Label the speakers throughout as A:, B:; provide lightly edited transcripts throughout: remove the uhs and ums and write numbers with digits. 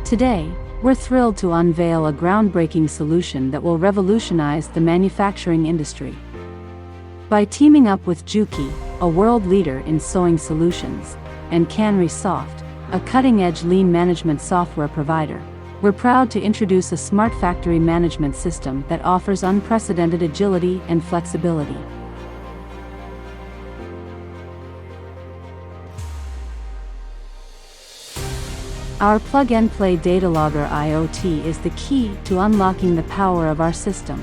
A: Today, we're thrilled to unveil a groundbreaking solution that will revolutionize the manufacturing industry. By teaming up with Juki, a world leader in sewing solutions, and Kanrisoft, a cutting-edge lean management software provider, we're proud to introduce a smart factory management system that offers unprecedented agility and flexibility. Our plug-and-play data logger IoT is the key to unlocking the power of our system.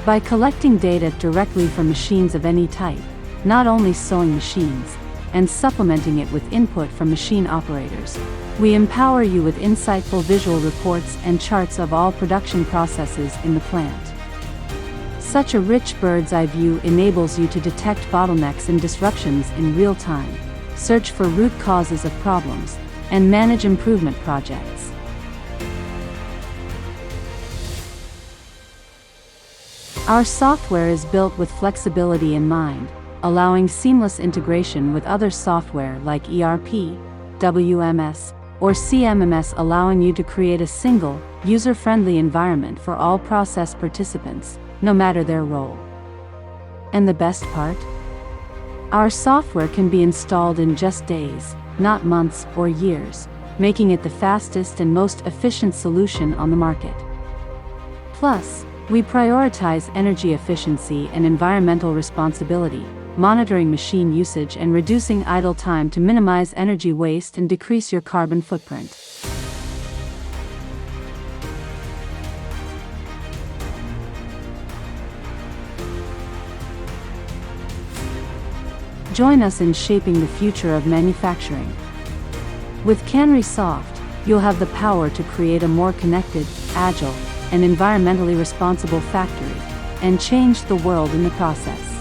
A: By collecting data directly from machines of any type, not only sewing machines, and supplementing it with input from machine operators, we empower you with insightful visual reports and charts of all production processes in the plant. Such a rich bird's-eye view enables you to detect bottlenecks and disruptions in real time, search for root causes of problems, and manage improvement projects. Our software is built with flexibility in mind, allowing seamless integration with other software like ERP, WMS, or CMMS, allowing you to create a single, user-friendly environment for all process participants, no matter their role. And the best part? Our software can be installed in just days, not months or years, making it the fastest and most efficient solution on the market. Plus, we prioritize energy efficiency and environmental responsibility, monitoring machine usage and reducing idle time to minimize energy waste and decrease your carbon footprint. Join us in shaping the future of manufacturing. With Kanrisoft, you'll have the power to create a more connected, agile, and environmentally responsible factory, and change the world in the process.